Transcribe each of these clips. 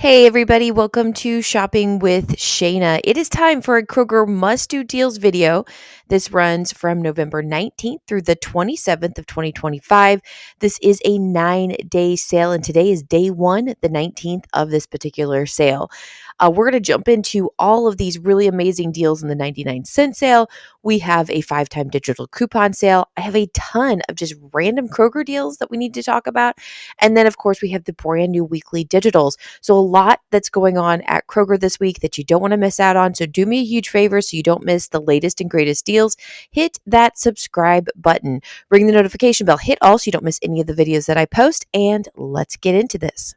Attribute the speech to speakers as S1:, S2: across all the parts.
S1: Hey everybody, welcome to Shopping with Shana. It is time for a Kroger Must Do Deals video. This runs from November 19th through the 27th of 2025. This is a 9-day sale, and today is day one, the 19th of this particular sale. We're going to jump into all of these really amazing deals in the 99-cent sale. We have a 5-time digital coupon sale. I have a ton of just random Kroger deals that we need to talk about. And then, of course, we have the brand new weekly digitals. So a lot that's going on at Kroger this week that you don't want to miss out on. So do me a huge favor so you don't miss the latest and greatest deals. Hit that subscribe button. Ring the notification bell. Hit all so you don't miss any of the videos that I post. And let's get into this.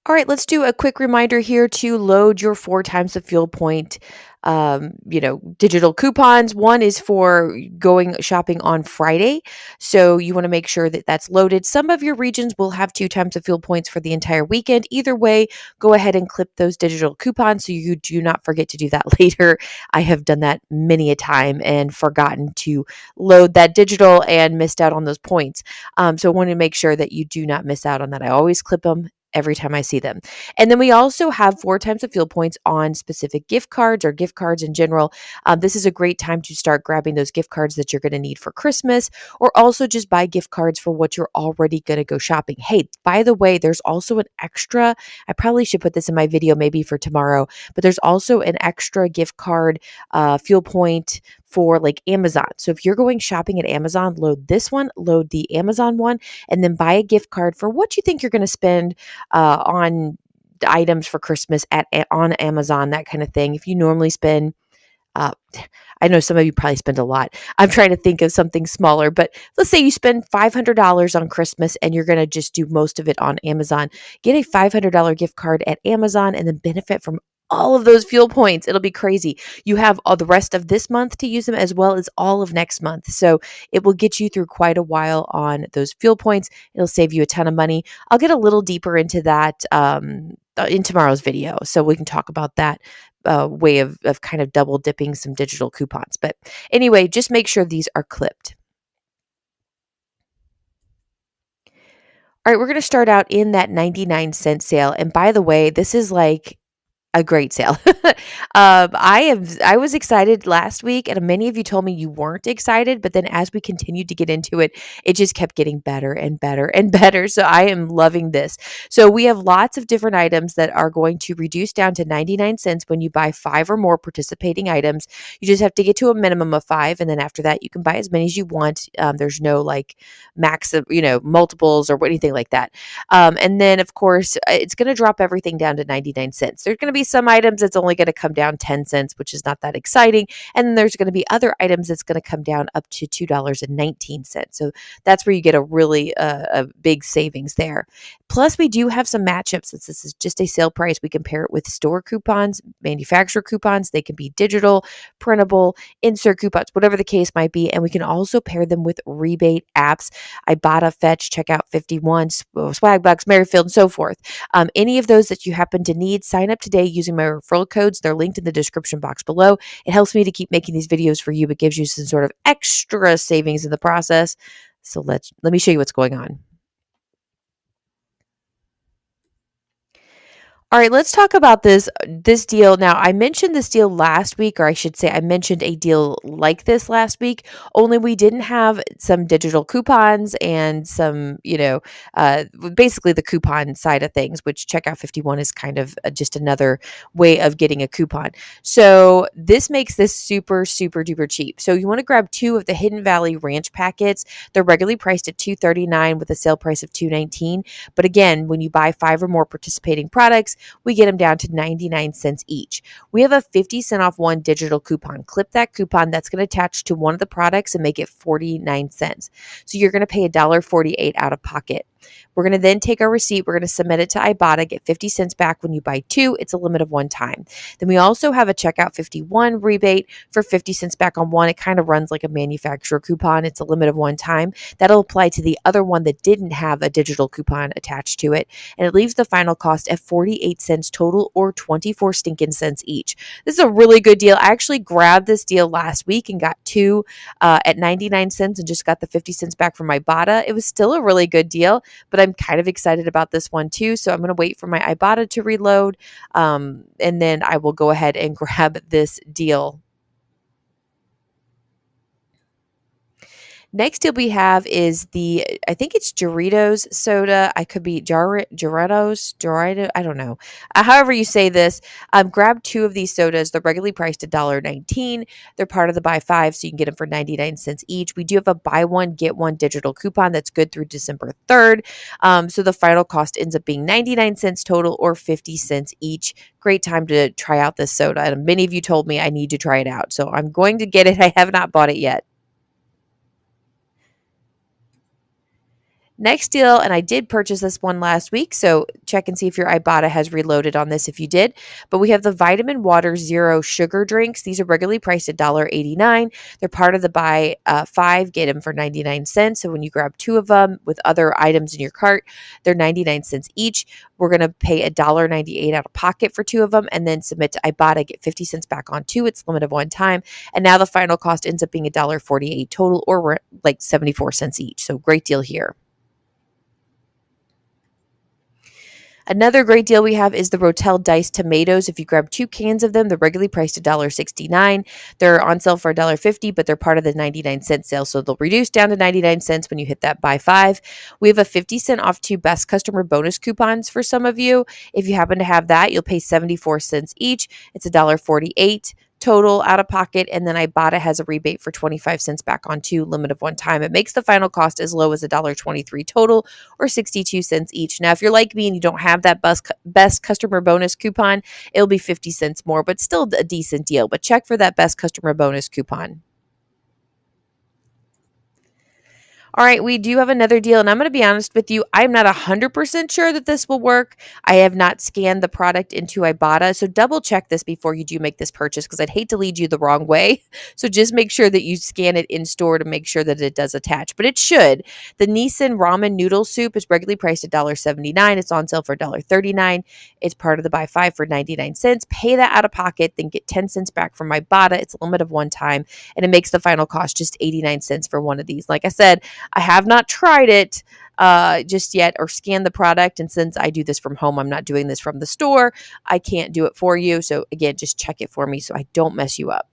S1: All right, let's do a quick reminder here to load your 4 times the fuel point, digital coupons. One is for going shopping on Friday. So you want to make sure that that's loaded. Some of your regions will have 2 times the fuel points for the entire weekend. Either way, go ahead and clip those digital coupons so you do not forget to do that later. I have done that many a time and forgotten to load that digital and missed out on those points. So I want to make sure that you do not miss out on that. I always clip them every time I see them. And then we also have 4 times the fuel points on specific gift cards or gift cards in general. This is a great time to start grabbing those gift cards that you're going to need for Christmas, or also just buy gift cards for what you're already going to go shopping. Hey, by the way, there's also an extra, I probably should put this in my video maybe for tomorrow, but there's also an extra gift card fuel point for like Amazon. So if you're going shopping at Amazon, load this one, load the Amazon one, and then buy a gift card for what you think you're going to spend on items for Christmas on Amazon, that kind of thing. If you normally spend, uh, I know some of you probably spend a lot. I'm trying to think of something smaller, but let's say you spend $500 on Christmas and you're going to just do most of it on Amazon. Get a $500 gift card at Amazon and then benefit from all of those fuel points. It'll be crazy. You have all the rest of this month to use them as well as all of next month. So it will get you through quite a while on those fuel points. It'll save you a ton of money. I'll get a little deeper into that in tomorrow's video. So we can talk about that way of kind of double dipping some digital coupons. But anyway, just make sure these are clipped. All right, we're going to start out in that 99-cent sale. And by the way, this is like a great sale. I was excited last week, and many of you told me you weren't excited. But then, as we continued to get into it, it just kept getting better and better and better. So I am loving this. So we have lots of different items that are going to reduce down to 99 cents when you buy 5 or more participating items. You just have to get to a minimum of 5, and then after that, you can buy as many as you want. There's no like max of multiples or anything like that. And then, of course, it's going to drop everything down to 99 cents. There's going to be some items that's only going to come down 10 cents, which is not that exciting. And then there's going to be other items that's going to come down up to $2.19. So that's where you get a really a big savings there. Plus, we do have some matchups. Since this is just a sale price, we compare it with store coupons, manufacturer coupons. They can be digital, printable, insert coupons, whatever the case might be. And we can also pair them with rebate apps. Ibotta, Fetch, Checkout 51, Swagbucks, Merryfield, and so forth. Any of those that you happen to need, sign up today using my referral codes. They're linked in the description box below. It helps me to keep making these videos for you, but gives you some sort of extra savings in the process. So let me show you what's going on. All right, let's talk about this deal. Now, I mentioned this deal last week, or I should say I mentioned a deal like this last week, only we didn't have some digital coupons and some, basically the coupon side of things, which Checkout 51 is kind of just another way of getting a coupon. So this makes this super, super duper cheap. So you want to grab 2 of the Hidden Valley Ranch packets. They're regularly priced at $2.39 with a sale price of $2.19. But again, when you buy 5 or more participating products, we get them down to 99 cents each. We have a 50-cent off one digital coupon. Clip that coupon. That's going to attach to one of the products and make it 49 cents. So you're going to pay $1.48 out of pocket. We're going to then take our receipt. We're going to submit it to Ibotta, get 50 cents back when you buy two. It's a limit of one time. Then we also have a checkout 51 rebate for 50 cents back on one. It kind of runs like a manufacturer coupon. It's a limit of one time. That'll apply to the other one that didn't have a digital coupon attached to it. And it leaves the final cost at 48 cents total, or 24 stinking cents each. This is a really good deal. I actually grabbed this deal last week and got two at 99 cents and just got the 50 cents back from Ibotta. It was still a really good deal, but I'm kind of excited about this one too. So I'm going to wait for my Ibotta to reload, and then I will go ahead and grab this deal. Next deal we have is I think it's Doritos soda. I could be Doritos, I don't know. However you say this, grab two of these sodas. They're regularly priced $1.19. They're part of the buy five, so you can get them for 99 cents each. We do have a buy one, get one digital coupon that's good through December 3rd. So the final cost ends up being 99 cents total, or 50 cents each. Great time to try out this soda. And many of you told me I need to try it out. So I'm going to get it. I have not bought it yet. Next deal, and I did purchase this one last week, so check and see if your Ibotta has reloaded on this if you did. But we have the Vitamin Water Zero Sugar Drinks. These are regularly priced at $1.89. They're part of the buy five, get them for 99 cents. So when you grab two of them with other items in your cart, they're 99 cents each. We're going to pay $1.98 out of pocket for two of them, and then submit to Ibotta, get 50 cents back on two. It's limit of one time. And now the final cost ends up being $1.48 total, or like 74 cents each. So great deal here. Another great deal we have is the Rotel diced tomatoes. If you grab two cans of them, they're regularly priced $1.69. They're on sale for $1.50, but they're part of the 99-cent sale, so they'll reduce down to 99 cents when you hit that buy five. We have a 50-cent off two best customer bonus coupons for some of you. If you happen to have that, you'll pay 74 cents each. It's $1.48 total out of pocket, and then Ibotta has a rebate for 25 cents back on two, limit of one time. It makes the final cost as low as $1.23 total, or 62 cents each. Now, if you're like me and you don't have that best customer bonus coupon, it'll be 50 cents more, but still a decent deal. But check for that best customer bonus coupon. All right, we do have another deal, and I'm going to be honest with you. I'm not 100% sure that this will work. I have not scanned the product into Ibotta, so double check this before you do make this purchase, because I'd hate to lead you the wrong way. So just make sure that you scan it in store to make sure that it does attach, but it should. The Nissan ramen noodle soup is regularly priced at $1.79. It's on sale for $1.39. It's part of the buy five for 99 cents. Pay that out of pocket, then get 10 cents back from Ibotta. It's a limit of one time, and it makes the final cost just 89 cents for one of these. Like I said, I have not tried it just yet, or scanned the product. And since I do this from home, I'm not doing this from the store. I can't do it for you. So again, just check it for me so I don't mess you up.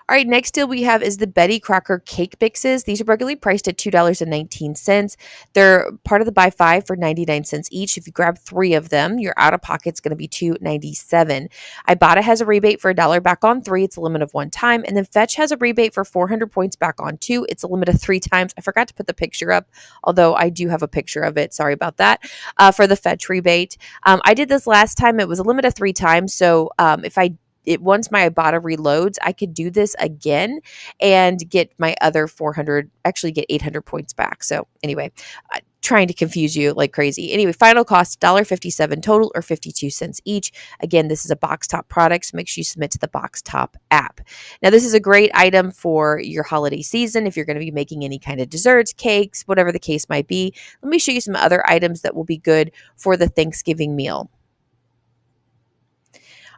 S1: All right, next deal we have is the Betty Crocker cake mixes. These are regularly priced at $2.19. They're part of the buy five for 99 cents each. If you grab three of them, your out of pocket's going to be $2.97. Ibotta has a rebate for $1 back on three. It's a limit of one time. And then Fetch has a rebate for 400 points back on two. It's a limit of three times. I forgot to put the picture up, although I do have a picture of it. Sorry about that. For the Fetch rebate. I did this last time. It was a limit of three times. So once my Ibotta reloads, I could do this again and get my other 400, actually get 800 points back. So anyway, trying to confuse you like crazy. Anyway, final cost $1.57 total, or 52 cents each. Again, this is a box top product, so make sure you submit to the box top app. Now, this is a great item for your holiday season if you're going to be making any kind of desserts, cakes, whatever the case might be. Let me show you some other items that will be good for the Thanksgiving meal.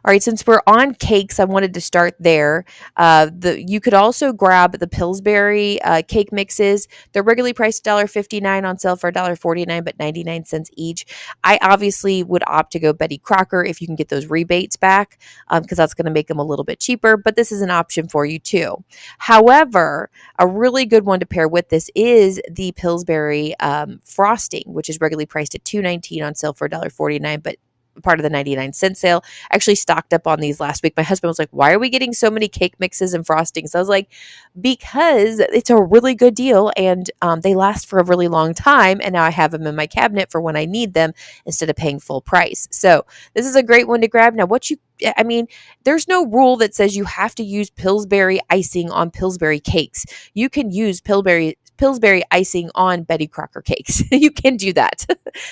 S1: All right, since we're on cakes, I wanted to start there. You could also grab the Pillsbury cake mixes. They're regularly priced $1.59, on sale for $1.49, but 99 cents each. I obviously would opt to go Betty Crocker if you can get those rebates back, because that's going to make them a little bit cheaper, but this is an option for you too. However, a really good one to pair with this is the Pillsbury frosting, which is regularly priced at $2.19, on sale for $1.49, but part of the 99-cent sale. I actually stocked up on these last week. My husband was like, why are we getting so many cake mixes and frostings? I was like, because it's a really good deal, and they last for a really long time, and now I have them in my cabinet for when I need them instead of paying full price. So this is a great one to grab. Now, there's no rule that says you have to use Pillsbury icing on Pillsbury cakes. You can use Pillsbury icing on Betty Crocker cakes. You can do that.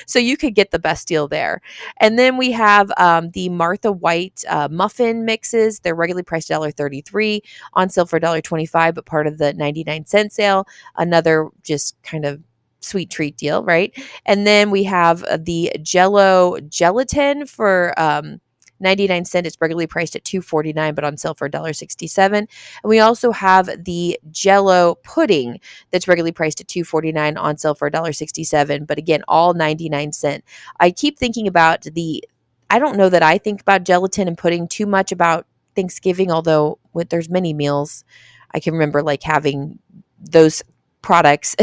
S1: So you could get the best deal there. And then we have the Martha White muffin mixes. They're regularly priced $1.33, on sale for $1.25, but part of the 99-cent sale. Another just kind of sweet treat deal, right? And then we have the Jello gelatin for 99 cents. It's regularly priced at $2.49, but on sale for $1.67. And we also have the Jello pudding that's regularly priced at $2.49, on sale for $1.67, but again, all 99 cents. I keep thinking about I don't know that I think about gelatin and pudding too much about Thanksgiving, although there's many meals I can remember like having those products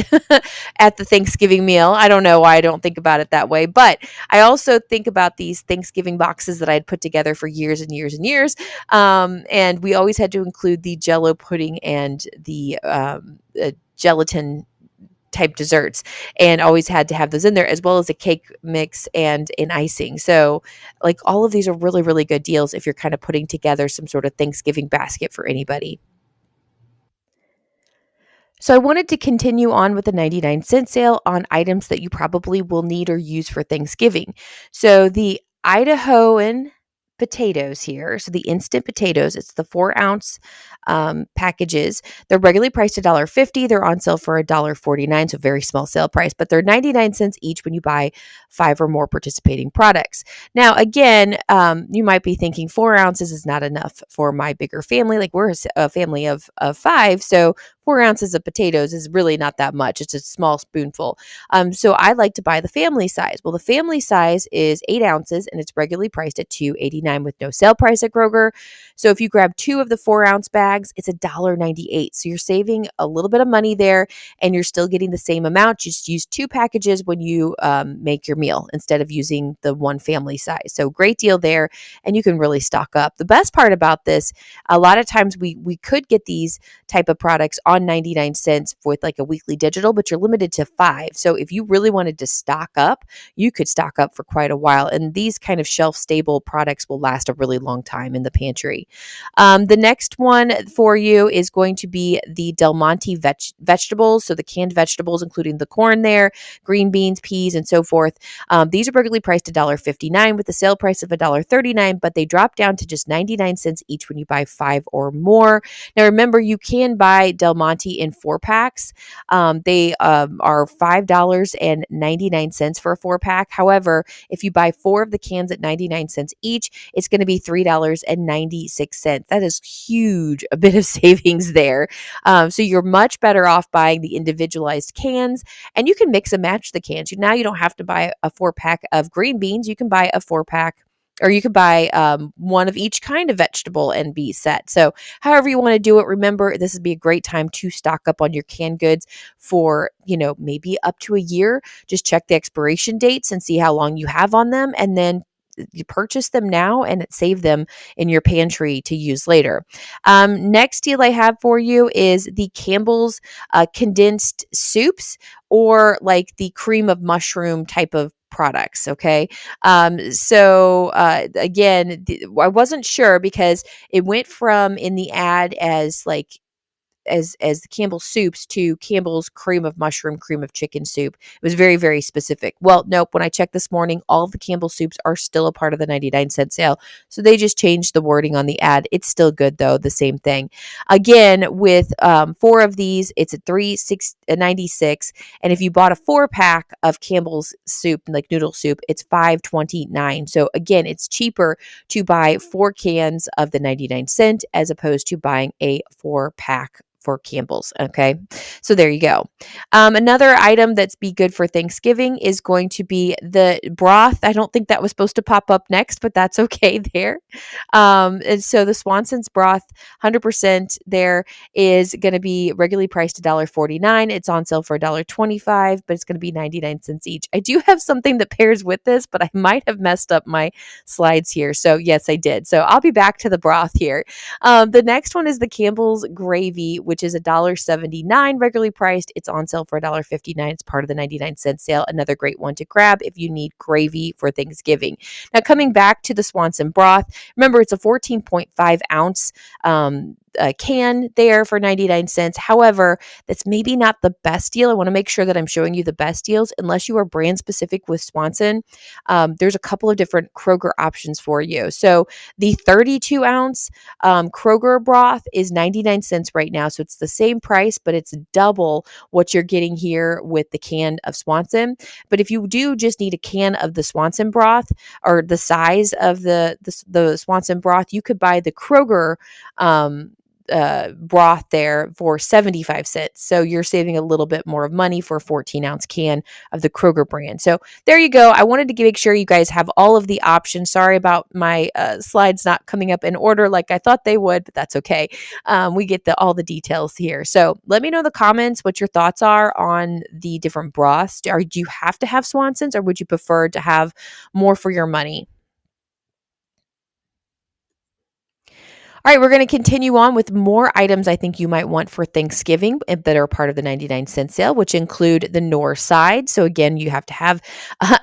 S1: at the Thanksgiving meal. I don't know why I don't think about it that way, but I also think about these Thanksgiving boxes that I had put together for years and years and years. And we always had to include the Jello pudding and the gelatin type desserts, and always had to have those in there, as well as a cake mix and an icing. So like all of these are really, really good deals if you're kind of putting together some sort of Thanksgiving basket for anybody. So I wanted to continue on with the 99-cent sale on items that you probably will need or use for Thanksgiving. So the Idahoan potatoes here, so the instant potatoes, it's the 4-ounce packages. They're regularly priced $1.50. They're on sale for $1.49, so very small sale price, but they're 99 cents each when you buy 5 or more participating products. Now, again, you might be thinking 4 ounces is not enough for my bigger family. Like we're a family of 5, so 4 ounces of potatoes is really not that much. It's a small spoonful. So I like to buy the family size. Well, the family size is 8 ounces and it's regularly priced at $2.89 with no sale price at Kroger. So if you grab 2 of the 4-ounce bags, it's $1.98. So you're saving a little bit of money there and you're still getting the same amount. Just use 2 packages when you make your meal instead of using the one family size. So great deal there, and you can really stock up. The best part about this, a lot of times we could get these type of products on 99 cents with like a weekly digital, but you're limited to 5. So if you really wanted to stock up, you could stock up for quite a while. And these kind of shelf stable products will last a really long time in the pantry. The next one for you is going to be the Del Monte vegetables. So the canned vegetables, including the corn there, green beans, peas, and so forth. These are regularly priced $1.59 with a sale price of $1.39, but they drop down to just 99 cents each when you buy 5 or more. Now, remember, you can buy Del Monte in 4-packs. They are $5.99 for a 4-pack. However, if you buy 4 of the cans at 99 cents each, it's going to be $3.96. That is huge, a bit of savings there. So you're much better off buying the individualized cans, and you can mix and match the cans. Now you don't have to buy a 4-pack of green beans. You can buy a 4-pack, or you could buy one of each kind of vegetable and be set. So however you want to do it, remember, this would be a great time to stock up on your canned goods for, maybe up to a year. Just check the expiration dates and see how long you have on them, and then you purchase them now and save them in your pantry to use later. Next deal I have for you is the Campbell's condensed soups, or like the cream of mushroom type of products. Okay. Again, I wasn't sure because it went from in the ad as like as the Campbell's soups to Campbell's cream of mushroom, cream of chicken soup. It was very, very specific. Well, nope. When I checked this morning, all of the Campbell soups are still a part of the 99-cent sale. So they just changed the wording on the ad. It's still good though, the same thing. Again, with 4 of these, it's a $3.96. And if you bought a 4-pack of Campbell's soup, like noodle soup, it's $5.29. So again, it's cheaper to buy 4 cans of the 99-cent as opposed to buying a 4-pack for Campbell's. Okay. So there you go. Another item that's be good for Thanksgiving is going to be the broth. I don't think that was supposed to pop up next, but that's okay there. And so the Swanson's broth, 100% there, is going to be regularly priced $1.49. It's on sale for $1.25, but it's going to be 99 cents each. I do have something that pairs with this, but I might have messed up my slides here. So yes, I did. So I'll be back to the broth here. The next one is the Campbell's gravy, which is $1.79 regularly priced. It's on sale for $1.59. It's part of the 99-cent sale. Another great one to grab if you need gravy for Thanksgiving. Now, coming back to the Swanson broth, remember it's a 14.5 ounce can there for 99 cents. However, that's maybe not the best deal. I want to make sure that I'm showing you the best deals unless you are brand specific with Swanson. There's a couple of different Kroger options for you. So the 32 ounce Kroger broth is 99 cents right now. So it's the same price, but it's double what you're getting here with the can of Swanson. But if you do just need a can of the Swanson broth or the size of the Swanson broth, you could buy the Kroger broth there for 75 cents. So you're saving a little bit more of money for a 14-ounce can of the Kroger brand. So there you go. I wanted to make sure you guys have all of the options. Sorry about my slides not coming up in order like I thought they would, but that's okay. We get all the details here. So let me know in the comments what your thoughts are on the different broths. Do you have to have Swanson's, or would you prefer to have more for your money? All right, we're going to continue on with more items I think you might want for Thanksgiving that are part of the 99-cent sale, which include the Knorr side. So again, you have to have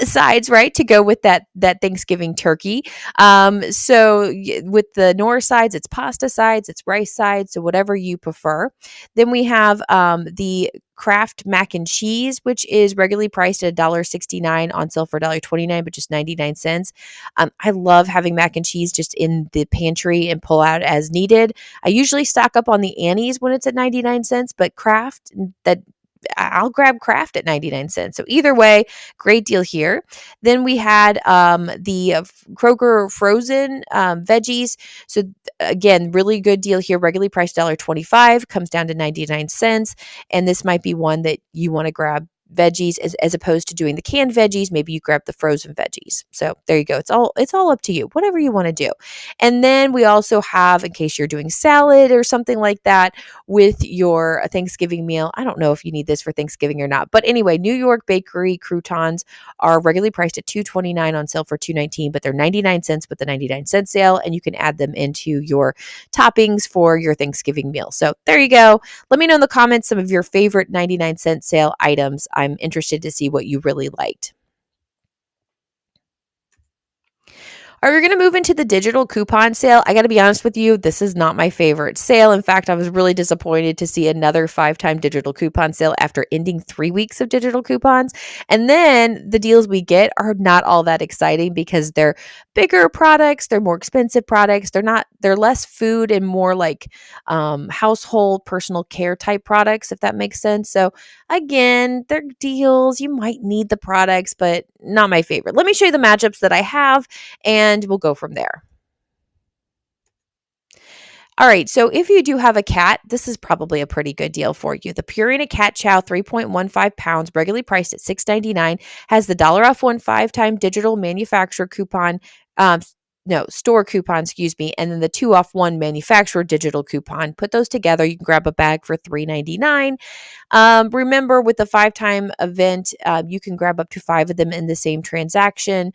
S1: sides, right, to go with that Thanksgiving turkey. With the Knorr sides, it's pasta sides, it's rice sides, so whatever you prefer. Then we have the Kraft mac and cheese, which is regularly priced at $1.69, on sale for $1.29, but just 99 cents. I love having mac and cheese just in the pantry and pull out as needed. I usually stock up on the Annie's when it's at 99 cents, but Kraft, that I'll grab Kraft at 99 cents. So either way, great deal here. Then we had the Kroger frozen veggies. So again, really good deal here. Regularly priced $1.25, comes down to 99 cents. And this might be one that you want to grab veggies as opposed to doing the canned veggies. Maybe you grab the frozen veggies. So there you go. It's all up to you, whatever you want to do. And then we also have, in case you're doing salad or something like that with your Thanksgiving meal. I don't know if you need this for Thanksgiving or not, but anyway, New York Bakery croutons are regularly priced at $2.29, on sale for $2.19, but they're 99 cents with the 99-cent sale, and you can add them into your toppings for your Thanksgiving meal. So there you go. Let me know in the comments some of your favorite 99-cent sale items. I'm interested to see what you really liked. All right, we're going to move into the digital coupon sale. I got to be honest with you, this is not my favorite sale. In fact, I was really disappointed to see another 5-time digital coupon sale after ending 3 weeks of digital coupons. And then the deals we get are not all that exciting because they're bigger products, they're more expensive products. They're less food and more like household personal care type products, if that makes sense. So again, they're deals. You might need the products, but not my favorite. Let me show you the matchups that I have, and we'll go from there. All right, so if you do have a cat, this is probably a pretty good deal for you. The Purina Cat Chow 3.15 pounds, regularly priced at $6.99, has the dollar off 5-time digital manufacturer coupon, store coupon, excuse me, and then the 2 off 1 manufacturer digital coupon. Put those together, you can grab a bag for $3.99. Remember, with the 5-time event, you can grab up to 5 of them in the same transaction.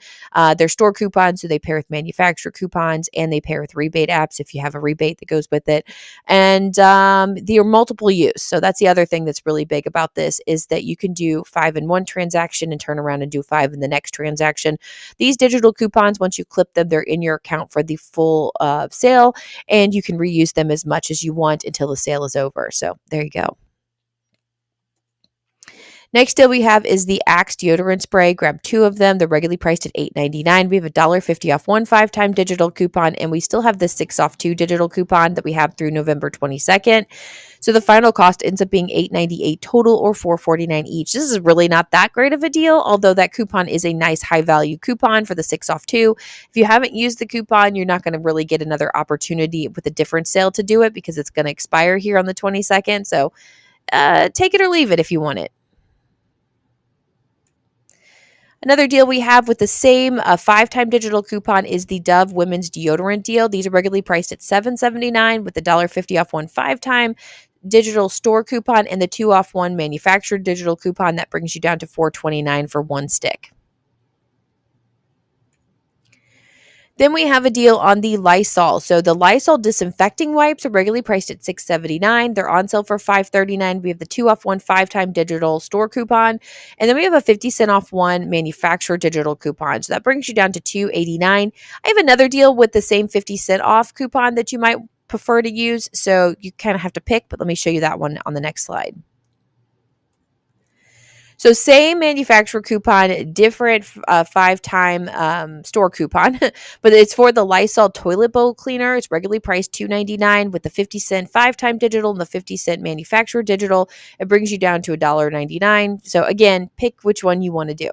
S1: They're store coupons, so they pair with manufacturer coupons, and they pair with rebate apps if you have a rebate that goes with it. And they're multiple use. So that's the other thing that's really big about this, is that you can do 5 in one transaction and turn around and do 5 in the next transaction. These digital coupons, once you clip them, they're in your account for the full sale, and you can reuse them as much as you want until the sale is over. So there you go. Next deal we have is the Axe deodorant spray. Grab 2 of them. They're regularly priced at $8.99. We have a $1.50 off 1 5-time digital coupon, and we still have the 6 off 2 digital coupon that we have through November 22nd. So the final cost ends up being $8.98 total, or $4.49 each. This is really not that great of a deal, although that coupon is a nice high value coupon for the 6 off 2. If you haven't used the coupon, you're not going to really get another opportunity with a different sale to do it because it's going to expire here on the 22nd. So take it or leave it if you want it. Another deal we have with the same 5-time digital coupon is the Dove women's deodorant deal. These are regularly priced at $7.79 with the $1.50 off 1 5-time digital store coupon and the 2 off 1 manufactured digital coupon. That brings you down to $4.29 for 1 stick. Then we have a deal on the Lysol. So the Lysol disinfecting wipes are regularly priced at $6.79. They're on sale for $5.39. We have the 2 off 1 5-time digital store coupon. And then we have a 50-cent off 1 manufacturer digital coupon. So that brings you down to $2.89. I have another deal with the same 50-cent off coupon that you might prefer to use. So you kind of have to pick, but let me show you that one on the next slide. So same manufacturer coupon, different 5-time store coupon, but it's for the Lysol toilet bowl cleaner. It's regularly priced $2.99 with the 50-cent 5-time digital and the 50-cent manufacturer digital. It brings you down to $1.99. So again, pick which one you want to do.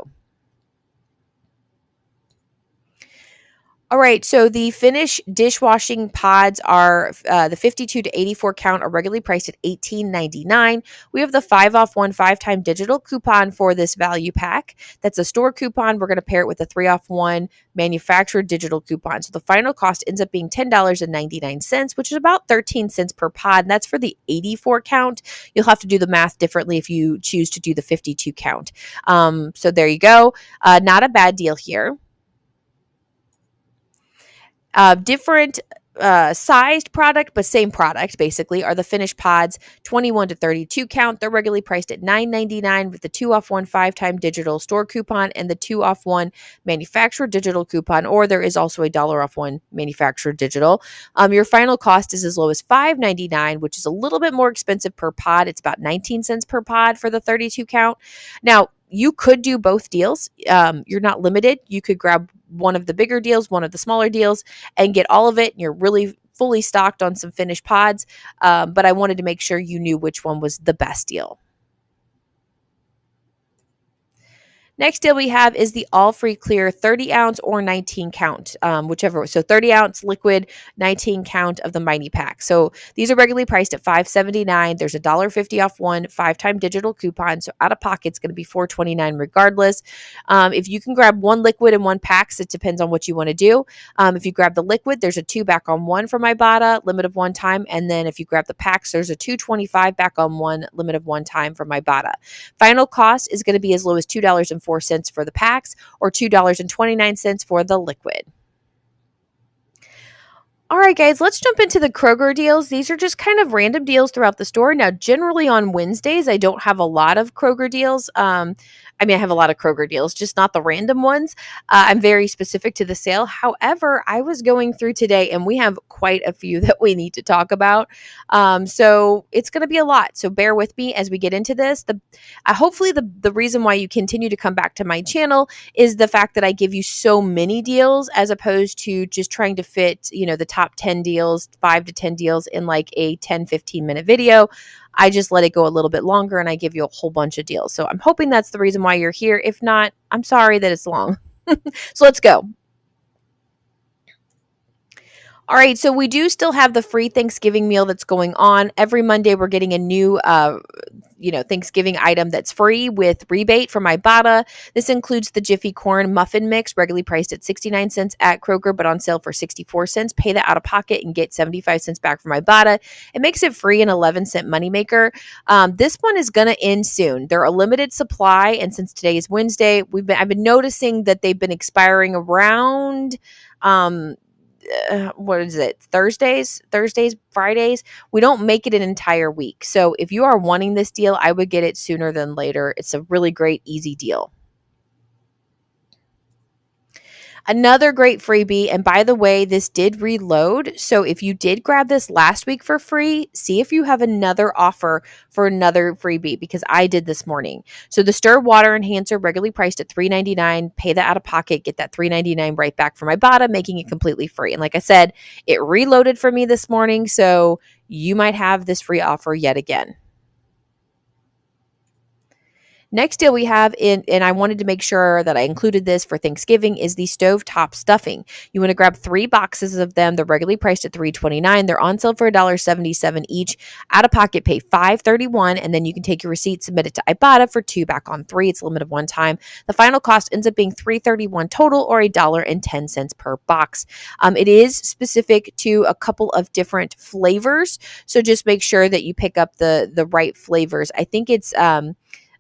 S1: All right, so the Finish dishwashing pods are the 52 to 84 count are regularly priced at $18.99. We have the 5 off 1 5-time digital coupon for this value pack. That's a store coupon. We're going to pair it with a 3 off 1 manufacturer digital coupon. So the final cost ends up being $10.99, which is about 13 cents per pod. And that's for the 84 count. You'll have to do the math differently if you choose to do the 52 count. So there you go. Not a bad deal here. Different sized product, but same product basically, are the Finish pods 21 to 32 count. They're regularly priced at $9.99 with the 2 off 1 5-time digital store coupon and the 2 off 1 manufacturer digital coupon, or there is also a $1 off 1 manufacturer digital. Your final cost is as low as $5.99, which is a little bit more expensive per pod. It's about 19 cents per pod for the 32 count. Now, you could do both deals. You're not limited. You could grab one of the bigger deals, one of the smaller deals, and get all of it. And you're really fully stocked on some Finish pods. But I wanted to make sure you knew which one was the best deal. Next deal we have is the All Free Clear 30 ounce or 19 count, whichever. So 30 ounce liquid, 19 count of the Mighty Pack. So these are regularly priced at $5.79. There's a $1.50 off 1 5-time digital coupon. So out of pocket, it's going to be $4.29 regardless. If you can grab one liquid and one packs, it depends on what you want to do. If you grab the liquid, there's a 2 back on 1 for Ibotta, limit of 1 time. And then if you grab the packs, there's a $2.25 back on 1, limit of 1 time for Ibotta. Final cost is going to be as low as $2.04 for the packs or $2.29 for the liquid. All right, guys, let's jump into the Kroger deals. These are just kind of random deals throughout the store. Now, generally on Wednesdays, I don't have a lot of Kroger deals. I have a lot of Kroger deals, just not the random ones. I'm very specific to the sale. However, I was going through today and we have quite a few that we need to talk about. So it's going to be a lot. So bear with me as we get into this. Hopefully the reason why you continue to come back to my channel is the fact that I give you so many deals as opposed to just trying to fit, the top 10 deals, 5 to 10 deals in like a 10-15 minute video. I just let it go a little bit longer and I give you a whole bunch of deals. So I'm hoping that's the reason why you're here. If not, I'm sorry that it's long. So let's go. All right, so we do still have the free Thanksgiving meal that's going on. Every Monday, we're getting a new Thanksgiving item that's free with rebate from Ibotta. This includes the Jiffy Corn Muffin Mix, regularly priced at 69 cents at Kroger, but on sale for 64 cents. Pay that out of pocket and get 75 cents back from Ibotta. It makes it free, an 11-cent moneymaker. This one is going to end soon. They're a limited supply, and since today is Wednesday, I've been noticing that they've been expiring around what is it? Thursdays, Fridays. We don't make it an entire week. So if you are wanting this deal, I would get it sooner than later. It's a really great, easy deal. Another great freebie, and by the way, this did reload. So if you did grab this last week for free, see if you have another offer for another freebie, because I did this morning. So the Stir Water Enhancer, regularly priced at $3.99. Pay that out of pocket, get that $3.99 right back from Ibotta, making it completely free. And like I said, it reloaded for me this morning, so you might have this free offer yet again. Next deal we have and I wanted to make sure that I included this for Thanksgiving, is the stovetop stuffing. You want to grab 3 boxes of them. They're regularly priced at $3.29. They're on sale for $1.77 each. Out of pocket, pay $5.31, and then you can take your receipt, submit it to Ibotta for 2 back on 3. It's a limit of 1 time. The final cost ends up being $3.31 total, or $1.10 per box. It is specific to a couple of different flavors, so just make sure that you pick up the right flavors. I think it's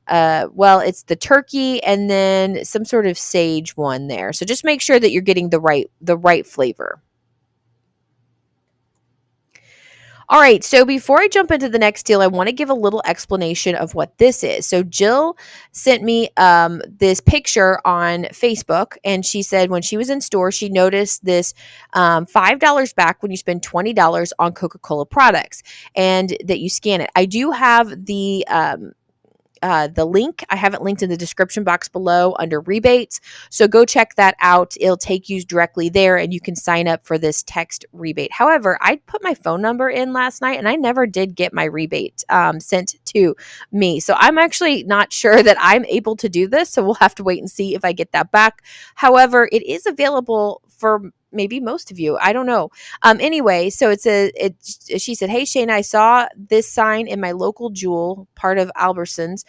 S1: it's the turkey and then some sort of sage one there. So just make sure that you're getting the right flavor. All right, so before I jump into the next deal, I want to give a little explanation of what this is. So Jill sent me this picture on Facebook, and she said when she was in store, she noticed this $5 back when you spend $20 on Coca-Cola products, and that you scan it. I do have the link. I have it linked in the description box below under rebates. So go check that out. It'll take you directly there and you can sign up for this text rebate. However, I put my phone number in last night and I never did get my rebate sent to me. So I'm actually not sure that I'm able to do this. So we'll have to wait and see if I get that back. However, it is available for maybe most of you. I don't know. Anyway, so she said, "Hey Shana, I saw this sign in my local Jewel, part of Albertsons,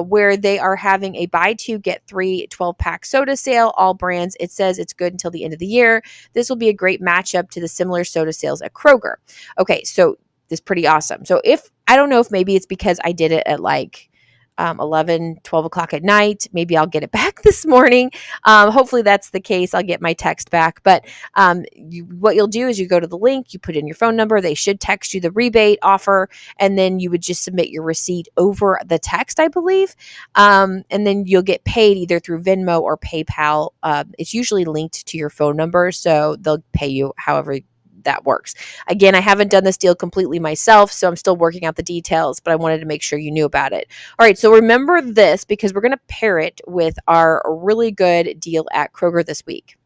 S1: where they are having a buy two, get three 12-pack soda sale, all brands. It says it's good until the end of the year. This will be a great matchup to the similar soda sales at Kroger." Okay, so this is pretty awesome. So I don't know if maybe it's because I did it at like 11, 12 o'clock at night. Maybe I'll get it back this morning. Hopefully that's the case. I'll get my text back. But what you'll do is you go to the link, you put in your phone number. They should text you the rebate offer, and then you would just submit your receipt over the text, I believe. And then you'll get paid either through Venmo or PayPal. It's usually linked to your phone number, so they'll pay you however that works. Again, I haven't done this deal completely myself, so I'm still working out the details, but I wanted to make sure you knew about it. All right, so remember this because we're going to pair it with our really good deal at Kroger this week.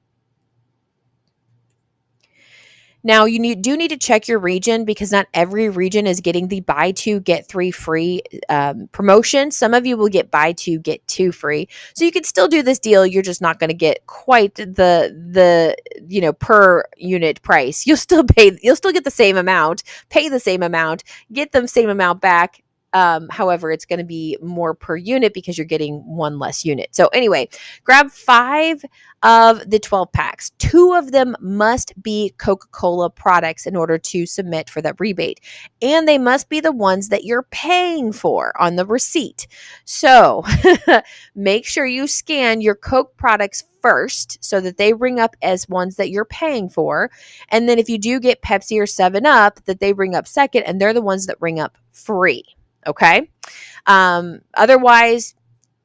S1: Now, you do need to check your region because not every region is getting the buy two, get three free promotion. Some of you will get buy two, get two free. So you can still do this deal. You're just not going to get quite the per unit price. You'll still get the same amount, pay the same amount, get the same amount back. However, it's going to be more per unit because you're getting one less unit. So anyway, grab 5 of the 12 packs. 2 of them must be Coca-Cola products in order to submit for that rebate. And they must be the ones that you're paying for on the receipt. So make sure you scan your Coke products first so that they ring up as ones that you're paying for. And then if you do get Pepsi or 7-Up, that they ring up second, and they're the ones that ring up free. Okay. Otherwise,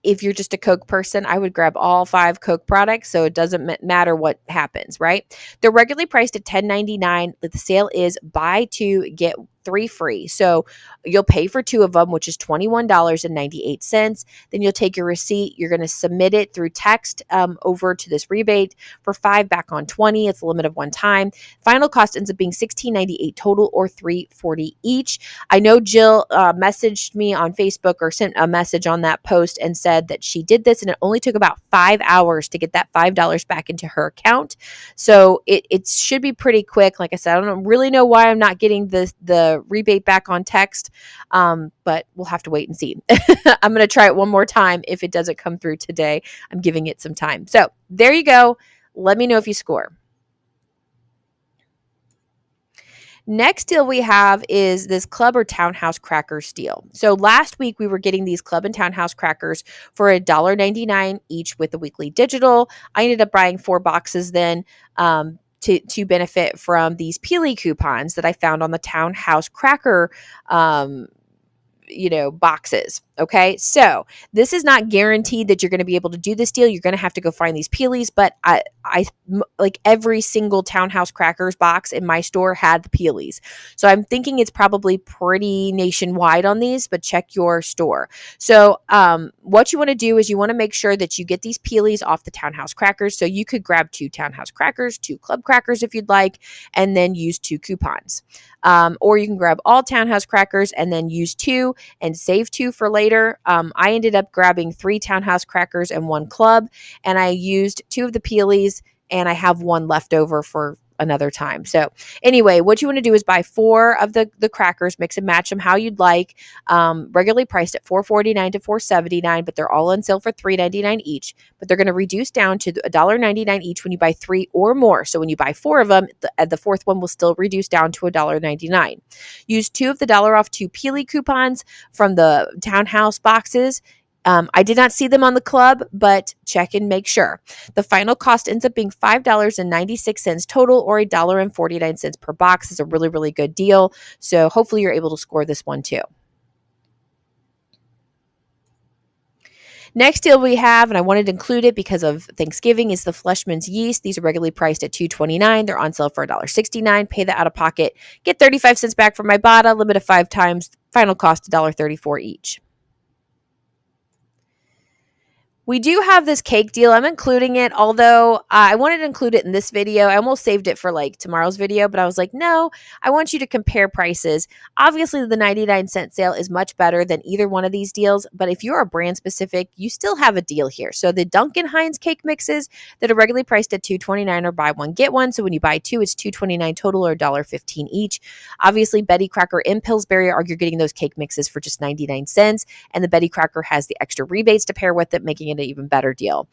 S1: if you're just a Coke person, I would grab all 5 Coke products so it doesn't matter what happens, right? They're regularly priced at $10.99. The sale is buy 2, get 3 free. So you'll pay for 2 of them, which is $21.98. Then you'll take your receipt. You're going to submit it through text over to this rebate for 5 back on 20. It's a limit of one time. Final cost ends up being $16.98 total or $3.40 each. I know Jill messaged me on Facebook or sent a message on that post and said that she did this and it only took about 5 hours to get that $5 back into her account. So it should be pretty quick. Like I said, I don't really know why I'm not getting the rebate back on text, but we'll have to wait and see. I'm going to try it one more time. If it doesn't come through today, I'm giving it some time. So there you go. Let me know if you score. Next deal we have is this Club or Townhouse Crackers deal. So last week we were getting these Club and Townhouse Crackers for $1.99 each with the weekly digital. I ended up buying 4 boxes then to benefit from these Peely coupons that I found on the Townhouse Cracker boxes. Okay. So this is not guaranteed that you're going to be able to do this deal. You're going to have to go find these Peelies, but I like every single Townhouse Crackers box in my store had the Peelies. So I'm thinking it's probably pretty nationwide on these, but check your store. So what you want to do is you want to make sure that you get these Peelies off the Townhouse Crackers. So you could grab 2 Townhouse Crackers, 2 Club Crackers if you'd like, and then use 2 coupons. Or you can grab all Townhouse Crackers and then use 2 and save 2 for later. I ended up grabbing 3 Townhouse Crackers and 1 Club, and I used 2 of the Peelies, and I have 1 left over for another time. So anyway, what you want to do is buy 4 of the crackers, mix and match them how you'd like. Regularly priced at $4.49 to $4.79, but they're all on sale for $3.99 each. But they're going to reduce down to $1.99 each when you buy 3 or more. So when you buy 4 of them, the fourth one will still reduce down to $1.99. Use 2 of the $1 off 2 Peely coupons from the Townhouse boxes. I did not see them on the club, but check and make sure. The final cost ends up being $5.96 total, or $1.49 per box. Is a really, really good deal. So hopefully you're able to score this one too. Next deal we have, and I wanted to include it because of Thanksgiving, is the Fleischmann's yeast. These are regularly priced at $2.29. They're on sale for $1.69. Pay that out of pocket. Get 35 cents back from Ibotta. Limit of 5 times. Final cost $1.34 each. We do have this cake deal. I'm including it, although I wanted to include it in this video. I almost saved it for like tomorrow's video, but I was like, no, I want you to compare prices. Obviously, the 99-cent sale is much better than either one of these deals, but if you're a brand specific, you still have a deal here. So the Duncan Hines cake mixes that are regularly priced at $2.29 are buy one, get one. So when you buy two, it's $2.29 total, or $1.15 each. Obviously, Betty Crocker in Pillsbury you're getting those cake mixes for just 99 cents, and the Betty Crocker has the extra rebates to pair with it, making it an even better deal.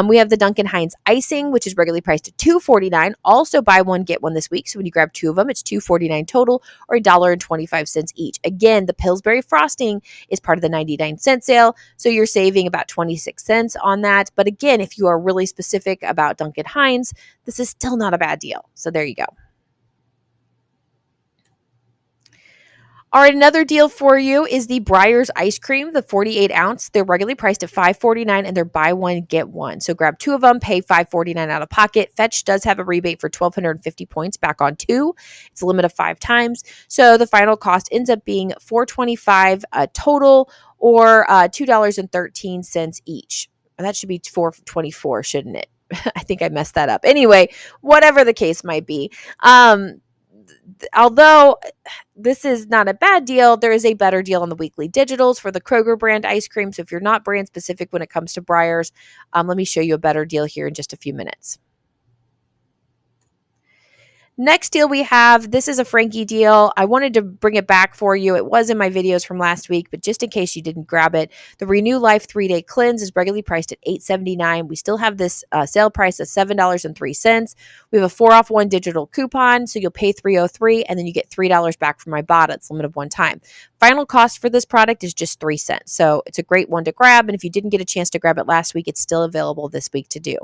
S1: We have the Duncan Hines icing, which is regularly priced at $2.49. Also buy one, get one this week. So when you grab two of them, it's $2.49 total, or $1.25 each. Again, the Pillsbury frosting is part of the 99-cent sale, so you're saving about 26 cents on that. But again, if you are really specific about Duncan Hines, this is still not a bad deal. So there you go. All right, another deal for you is the Breyers ice cream, the 48 ounce. They're regularly priced at $5.49, and they're buy one, get one. So grab two of them, pay $5.49 out of pocket. Fetch does have a rebate for 1,250 points back on two. It's a limit of 5 times. So the final cost ends up being $4.25 total, or $2.13 each. That should be $4.24, shouldn't it? I think I messed that up. Anyway, whatever the case might be. Although this is not a bad deal, there is a better deal on the weekly digitals for the Kroger brand ice cream. So if you're not brand specific when it comes to Breyers, let me show you a better deal here in just a few minutes. Next deal we have, this is a Frankie deal. I wanted to bring it back for you. It was in my videos from last week, but just in case you didn't grab it, the Renew Life 3-Day Cleanse is regularly priced at $8.79. We still have this sale price of $7.03. We have a 4-off-1 digital coupon, so you'll pay $3.03, and then you get $3 back from Ibotta. It's limited one time. Final cost for this product is just 3 cents, so it's a great one to grab, and if you didn't get a chance to grab it last week, it's still available this week to do.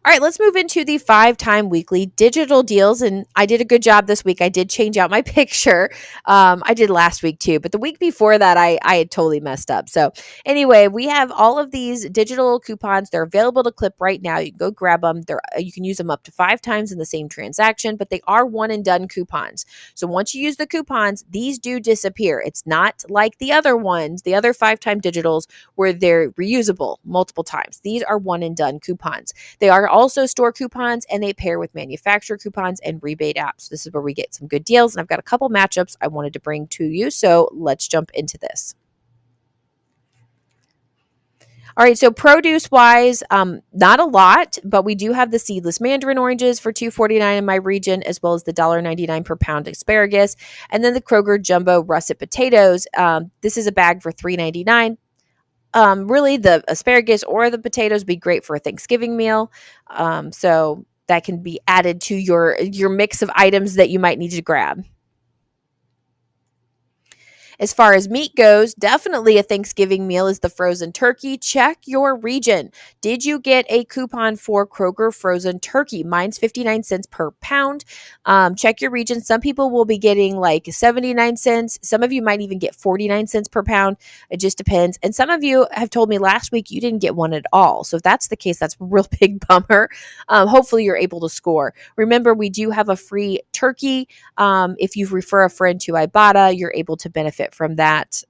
S1: All right, let's move into the 5-time weekly digital deals. And I did a good job this week. I did change out my picture. I did last week too, but the week before that, I had totally messed up. So anyway, we have all of these digital coupons. They're available to clip right now. You can go grab them. You can use them up to 5 times in the same transaction, but they are one and done coupons. So once you use the coupons, these do disappear. It's not like the other ones, the other 5-time digitals, where they're reusable multiple times. These are one and done coupons. They are also store coupons, and they pair with manufacturer coupons and rebate apps. This is where we get some good deals, and I've got a couple matchups I wanted to bring to you, so let's jump into this. All right, so produce-wise, not a lot, but we do have the seedless mandarin oranges for $2.49 in my region, as well as the $1.99 per pound asparagus, and then the Kroger jumbo russet potatoes. This is a bag for $3.99. Really, the asparagus or the potatoes would be great for a Thanksgiving meal. So that can be added to your mix of items that you might need to grab. As far as meat goes, definitely a Thanksgiving meal is the frozen turkey. Check your region. Did you get a coupon for Kroger frozen turkey? Mine's 59 cents per pound. Check your region. Some people will be getting like 79 cents. Some of you might even get 49 cents per pound. It just depends. And some of you have told me last week you didn't get one at all. So if that's the case, that's a real big bummer. Hopefully you're able to score. Remember, we do have a free turkey. If you refer a friend to Ibotta, you're able to benefit from that.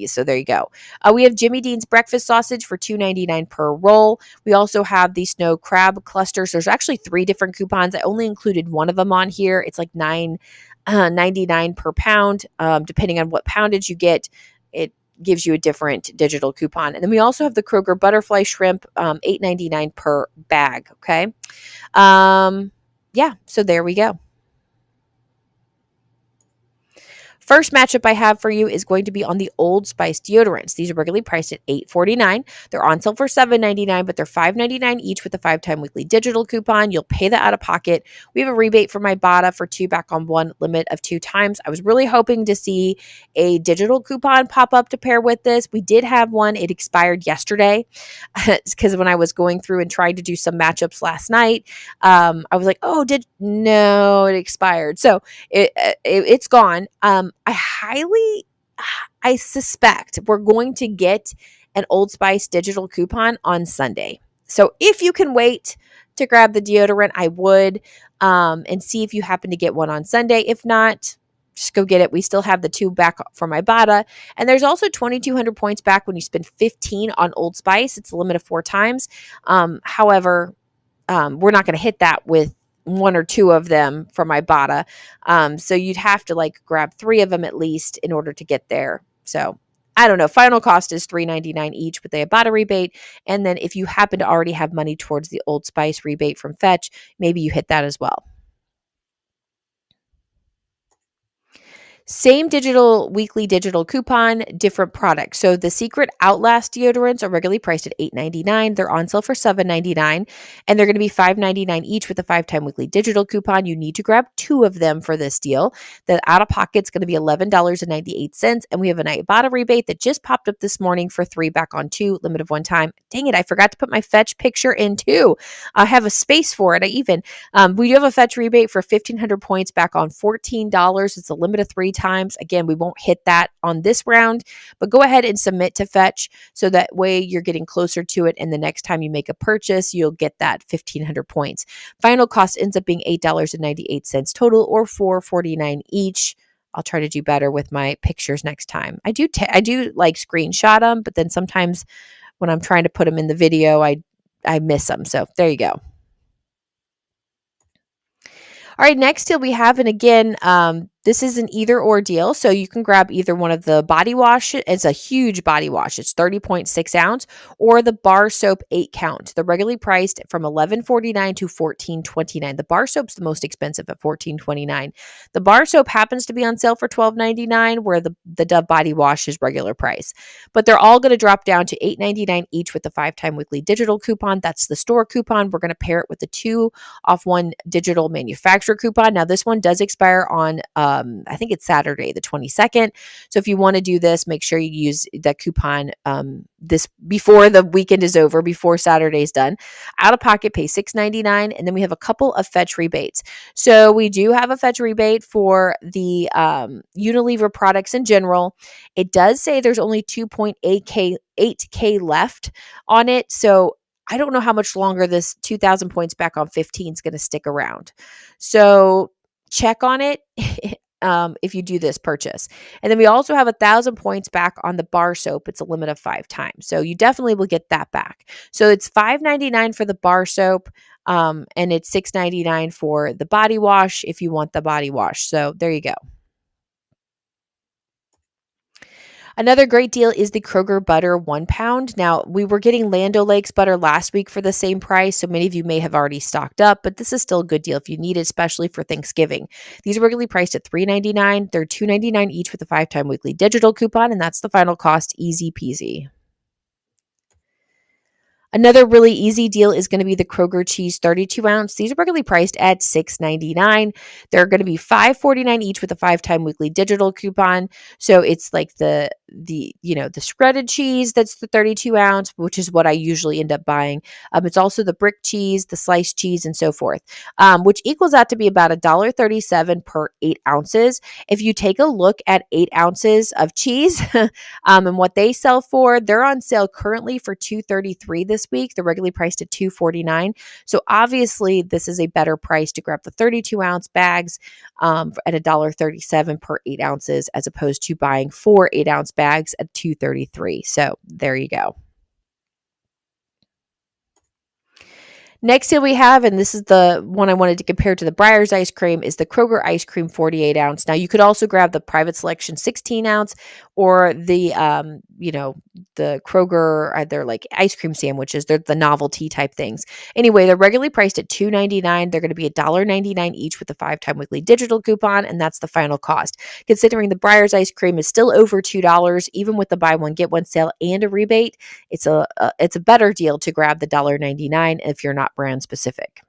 S1: So there you go. We have Jimmy Dean's breakfast sausage for $2.99 per roll. We also have the snow crab clusters. There's actually 3 different coupons. I only included one of them on here. It's like $9.99 per pound. Depending on what poundage you get, it gives you a different digital coupon. And then we also have the Kroger butterfly shrimp, $8.99 per bag. Okay. Yeah. So there we go. First matchup I have for you is going to be on the Old Spice deodorants. These are regularly priced at $8.49. They're on sale for $7.99, but they're $5.99 each with a 5-time weekly digital coupon. You'll pay that out of pocket. We have a rebate for my Bada for 2 back on 1, limit of 2 times. I was really hoping to see a digital coupon pop up to pair with this. We did have one. It expired yesterday because when I was going through and trying to do some matchups last night, I was like, oh, no, it expired. So it's gone. I suspect we're going to get an Old Spice digital coupon on Sunday. So if you can wait to grab the deodorant, I would, and see if you happen to get one on Sunday. If not, just go get it. We still have the 2 back for my Bada. And there's also 2,200 points back when you spend 15 on Old Spice. It's a limit of 4 times. However, we're not going to hit that with 1 or 2 of them for my Bada. So you'd have to like grab 3 of them at least in order to get there. So I don't know. Final cost is $3.99 each with a Bada rebate. And then if you happen to already have money towards the Old Spice rebate from Fetch, maybe you hit that as well. Same weekly digital coupon, different products. So the Secret Outlast deodorants are regularly priced at $8.99. They're on sale for $7.99, and they're going to be $5.99 each with a 5-time weekly digital coupon. You need to grab 2 of them for this deal. The out-of-pocket's going to be $11.98, and we have an Ibotta rebate that just popped up this morning for 3 back on 2, limit of 1 time. Dang it, I forgot to put my Fetch picture in too. I have a space for it. We do have a Fetch rebate for 1,500 points back on $14. It's a limit of 3 times. Again, we won't hit that on this round, but go ahead and submit to Fetch so that way you're getting closer to it. And the next time you make a purchase, you'll get that 1,500 points. Final cost ends up being $8.98 total, or $4.49 each. I'll try to do better with my pictures next time. I do like screenshot them, but then sometimes when I'm trying to put them in the video, I miss them. So there you go. All right, next deal we have, and again, this is an either or deal. So you can grab either one of the body wash. It's a huge body wash. It's 30.6 ounce, or the bar soap 8 count. They're regularly priced from $11.49 to $14.29. The bar soap's the most expensive at $14.29. The bar soap happens to be on sale for $12.99, where the Dove body wash is regular price. But they're all going to drop down to $8.99 each with the 5-time weekly digital coupon. That's the store coupon. We're going to pair it with the 2 off 1 digital manufacturer coupon. Now this one does expire on I think it's Saturday the 22nd. So if you want to do this, make sure you use that coupon this before the weekend is over, before Saturday's done. Out of pocket, pay $6.99, and then we have a couple of Fetch rebates. So we do have a Fetch rebate for the Unilever products in general. It does say there's only 2.8K left on it. So I don't know how much longer this 2,000 points back on 15 is going to stick around. So check on it if you do this purchase. And then we also have 1,000 points back on the bar soap. It's a limit of 5 times. So you definitely will get that back. So it's $5.99 for the bar soap, and it's $6.99 for the body wash if you want the body wash. So there you go. Another great deal is the Kroger butter 1 pound. Now, we were getting Land O'Lakes butter last week for the same price, so many of you may have already stocked up, but this is still a good deal if you need it, especially for Thanksgiving. These are regularly priced at $3.99. They're $2.99 each with a 5-time weekly digital coupon, and that's the final cost, easy peasy. Another really easy deal is going to be the Kroger cheese 32 ounce. These are regularly priced at $6.99. They're going to be $5.49 each with a 5-time weekly digital coupon. So it's like the shredded cheese that's the 32 ounce, which is what I usually end up buying. It's also the brick cheese, the sliced cheese, and so forth, which equals out to be about $1.37 per 8 ounces. If you take a look at 8 ounces of cheese and what they sell for, they're on sale currently for $2.33 this week. They're regularly priced at $2.49. So obviously this is a better price to grab the 32 ounce bags at $1.37 per 8 ounces, as opposed to buying 4 8-ounce bags at $2.33. So there you go. Next deal we have, and this is the one I wanted to compare to the Breyers ice cream, is the Kroger ice cream 48 ounce. Now you could also grab the private selection 16 ounce or the Kroger, they're like ice cream sandwiches. They're the novelty type things. Anyway, they're regularly priced at $2.99. They're going to be $1.99 each with a 5-time weekly digital coupon, and that's the final cost. Considering the Breyers ice cream is still over $2, even with the buy one get one sale and a rebate, it's a better deal to grab the $1.99 if you're not brand specific.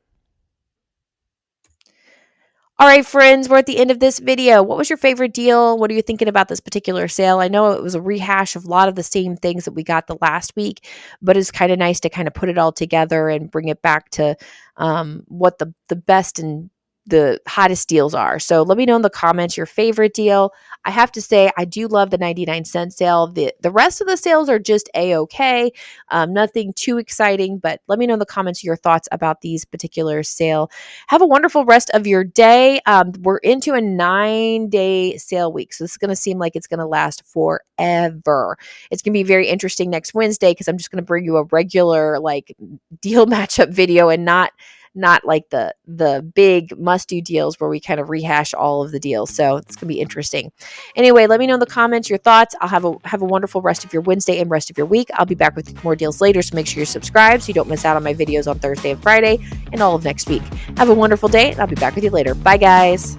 S1: All right, friends, we're at the end of this video. What was your favorite deal? What are you thinking about this particular sale? I know it was a rehash of a lot of the same things that we got the last week, but it's kind of nice to kind of put it all together and bring it back to what the best and the hottest deals are. So let me know in the comments your favorite deal. I have to say, I do love the 99-cent sale. The rest of the sales are just A-okay. Nothing too exciting, but let me know in the comments your thoughts about these particular sale. Have a wonderful rest of your day. We're into a 9-day sale week, so this is going to seem like it's going to last forever. It's going to be very interesting next Wednesday because I'm just going to bring you a regular like deal matchup video and not like the big must-do deals where we kind of rehash all of the deals. So it's going to be interesting. Anyway, let me know in the comments your thoughts. I'll have a wonderful rest of your Wednesday and rest of your week. I'll be back with more deals later, so make sure you're subscribed so you don't miss out on my videos on Thursday and Friday and all of next week. Have a wonderful day, and I'll be back with you later. Bye, guys.